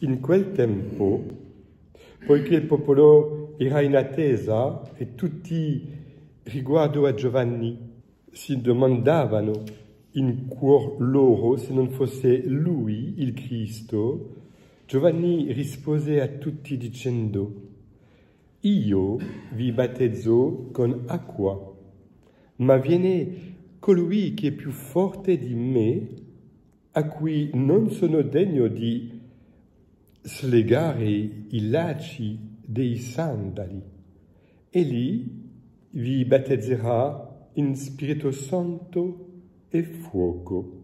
In quel tempo, poiché il popolo era in attesa e tutti riguardo a Giovanni si domandavano in cuor loro se non fosse lui il Cristo, Giovanni rispose a tutti dicendo: Io vi battezzo con acqua, ma viene colui che è più forte di me, a cui non sono degno di slegare i lacci dei sandali. Egli vi battezzerà in Spirito Santo e fuoco.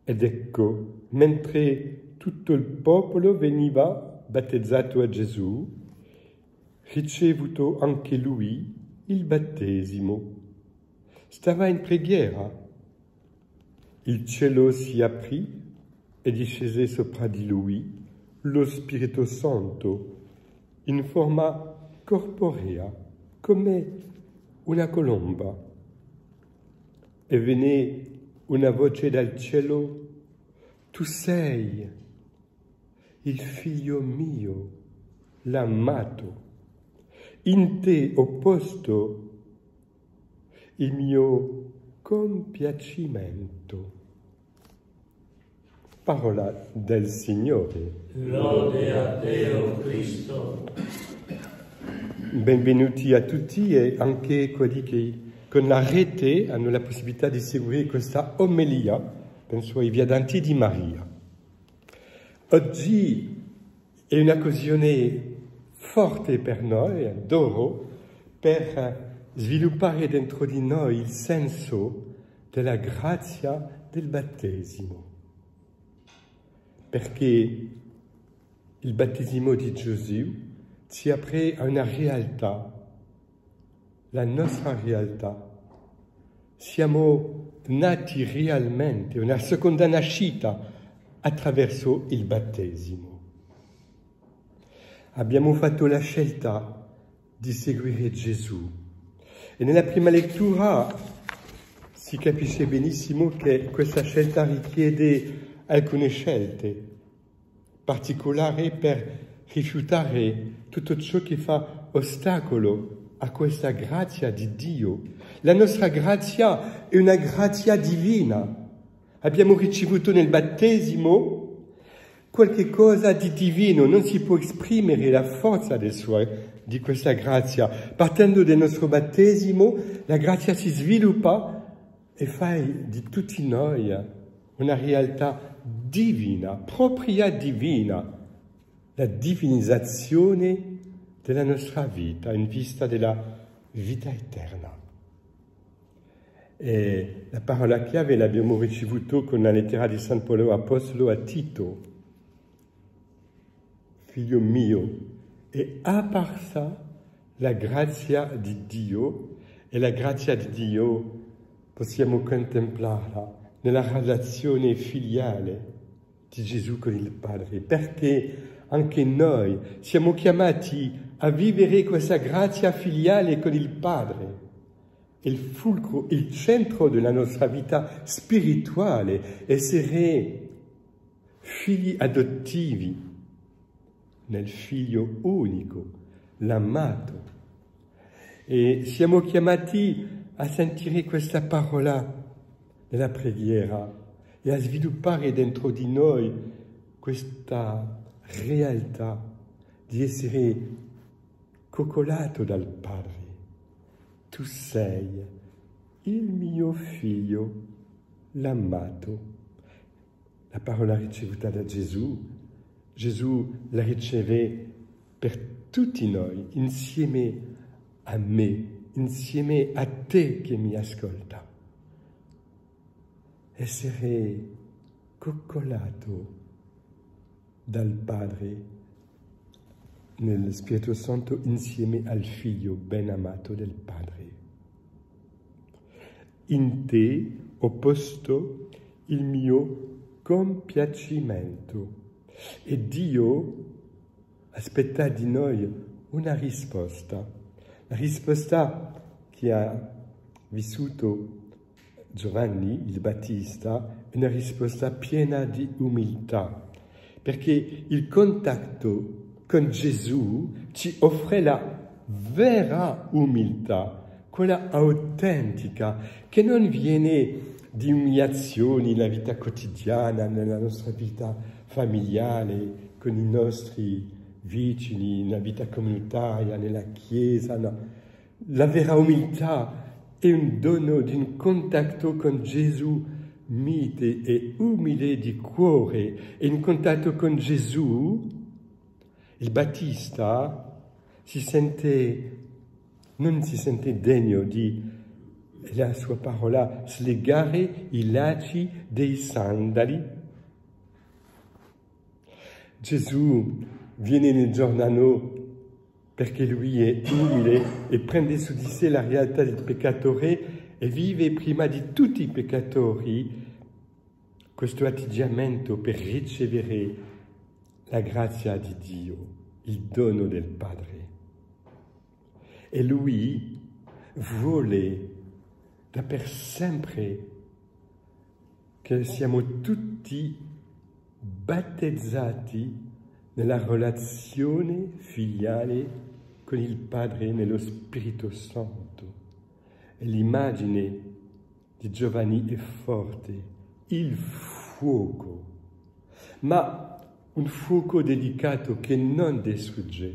Ed ecco, mentre tutto il popolo veniva battezzato a Gesù, ricevuto anche lui il battesimo. Stava in preghiera. Il cielo si aprì e discese sopra di lui lo Spirito Santo in forma corporea, come una colomba. E venne una voce dal cielo: Tu sei il figlio mio, l'amato, in te ho posto il mio compiacimento. Parola del Signore. Lode a te, o Cristo. Benvenuti a tutti e anche quelli che con la rete hanno la possibilità di seguire questa omelia, penso ai viadanti di Maria. Oggi è un'occasione forte per noi, d'oro, per sviluppare dentro di noi il senso della grazia del battesimo. Perché il battesimo di Gesù ci apre a una realtà, la nostra realtà. Siamo nati realmente, una seconda nascita attraverso il battesimo. Abbiamo fatto la scelta di seguire Gesù. E nella prima lettura si capisce benissimo che questa scelta richiede alcune scelte particolari per rifiutare tutto ciò che fa ostacolo a questa grazia di Dio. La nostra grazia è una grazia divina. Abbiamo ricevuto nel battesimo qualche cosa di divino, non si può esprimere la forza di questa grazia. Partendo del nostro battesimo, la grazia si sviluppa e fa di tutti noi una realtà divina, propria divina, la divinizzazione della nostra vita in vista della vita eterna. E la parola chiave l'abbiamo ricevuto con la lettera di San Paolo Apostolo a Tito. Figlio mio, è apparsa la grazia di Dio, e la grazia di Dio possiamo contemplarla nella relazione filiale di Gesù con il Padre, perché anche noi siamo chiamati a vivere questa grazia filiale con il Padre. Il fulcro, il centro della nostra vita spirituale, essere figli adottivi nel Figlio unico, l'amato. E siamo chiamati a sentire questa parola nella preghiera e a sviluppare dentro di noi questa realtà di essere coccolato dal Padre. Tu sei il mio figlio, l'amato. La parola ricevuta da Gesù, Gesù la riceve per tutti noi, insieme a me, insieme a te che mi ascolta. Essere coccolato dal Padre nello Spirito Santo insieme al Figlio ben amato del Padre. In te ho posto il mio compiacimento e Dio aspetta di noi una risposta. La risposta che ha vissuto Giovanni il Battista è una risposta piena di umiltà. perché il contatto con Gesù ci offre la vera umiltà, quella autentica, che non viene di umiliazioni nella vita quotidiana, nella nostra vita familiare, con i nostri vicini, nella vita comunitaria, nella Chiesa. No. La vera umiltà è un dono di un contatto con Gesù mite e umile di cuore. E in contatto con Gesù, il Battista non si sente degno di, la sua parola, slegare i lacci dei sandali. Gesù viene nel giornale perché lui è umile e prende su di sé la realtà del peccatore e vive prima di tutti i peccatori questo atteggiamento per ricevere la grazia di Dio, il dono del Padre. E lui vuole da per sempre che siamo tutti battezzati nella relazione filiale con il Padre nello Spirito Santo. E l'immagine di Giovanni è forte, il fuoco, ma un fuoco delicato che non distrugge,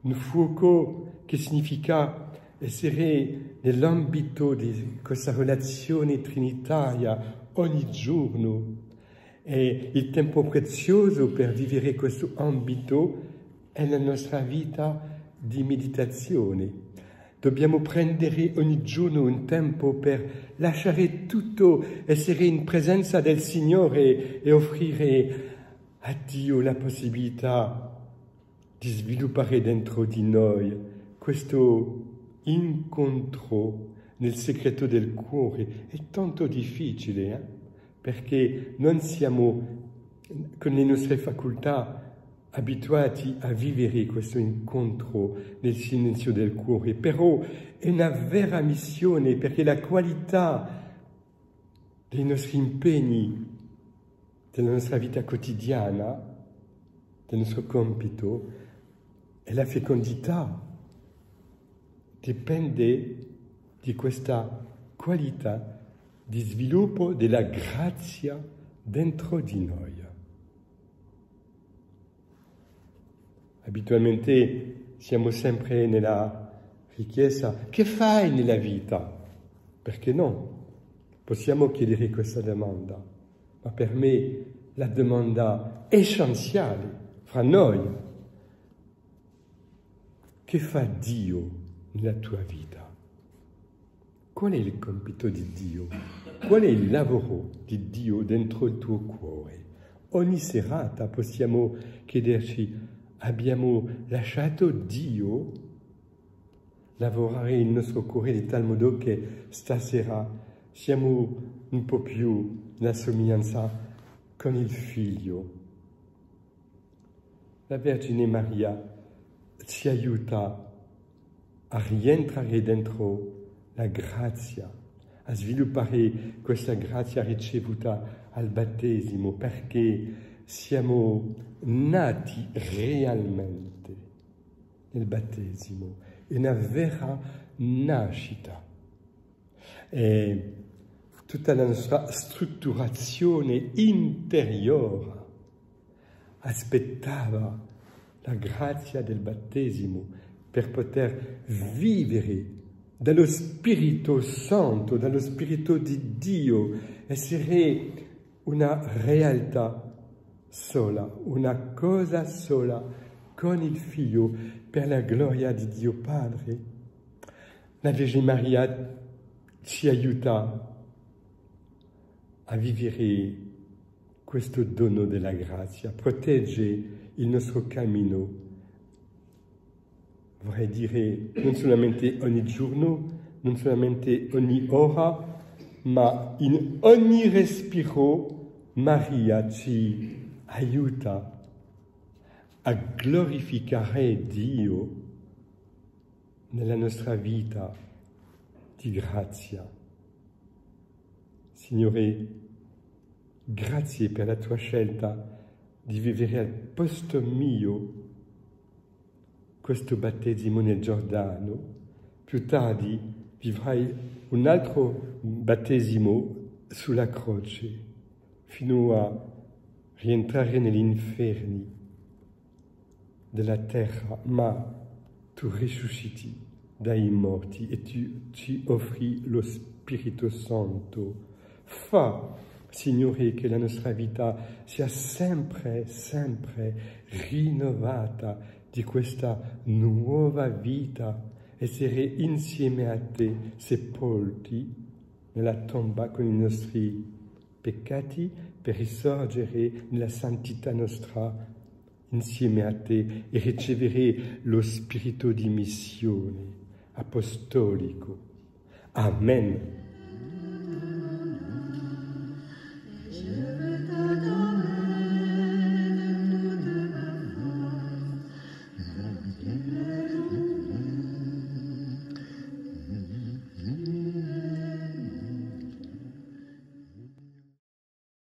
un fuoco che significa essere nell'ambito di questa relazione trinitaria ogni giorno. E il tempo prezioso per vivere questo ambito è la nostra vita di meditazione. Dobbiamo prendere ogni giorno un tempo per lasciare tutto, essere in presenza del Signore e offrire a Dio la possibilità di sviluppare dentro di noi questo incontro nel segreto del cuore. È tanto difficile, perché non siamo, con le nostre facoltà, abituati a vivere questo incontro nel silenzio del cuore. Però è una vera missione, perché la qualità dei nostri impegni, della nostra vita quotidiana, del nostro compito, e la fecondità dipende di questa qualità di sviluppo della grazia dentro di noi. Abitualmente siamo sempre nella richiesta: che fai nella vita? Perché no? Possiamo chiedere questa domanda, ma per me la domanda essenziale fra noi: che fa Dio nella tua vita? Qual è il compito di Dio? Qual è il lavoro di Dio dentro il tuo cuore? Ogni serata possiamo chiederci: abbiamo lasciato Dio lavorare il nostro cuore di tal modo che stasera siamo un po' più nella somiglianza con il Figlio? La Vergine Maria ci aiuta a rientrare dentro la grazia, a sviluppare questa grazia ricevuta al battesimo, perché siamo nati realmente nel battesimo, è una vera nascita. E tutta la nostra strutturazione interiore aspettava la grazia del battesimo per poter vivere dallo Spirito Santo, dallo Spirito di Dio, essere una realtà sola, una cosa sola con il Figlio per la gloria di Dio Padre. La Vergine Maria ci aiuta a vivere questo dono della grazia, protegge il nostro cammino. Vorrei dire non solamente ogni giorno, non solamente ogni ora, ma in ogni respiro Maria ci aiuta a glorificare Dio nella nostra vita di grazia. Signore, grazie per la tua scelta di vivere al posto mio questo battesimo nel Giordano. Più tardi vivrai un altro battesimo sulla croce, fino a rientrare negli inferni della terra, ma tu risusciti dai morti e tu ci offri lo Spirito Santo. Fa, Signore, che la nostra vita sia sempre, sempre rinnovata di questa nuova vita, essere insieme a te, sepolti nella tomba con i nostri peccati, per risorgere nella santità nostra insieme a te e ricevere lo spirito di missione apostolico. Amen.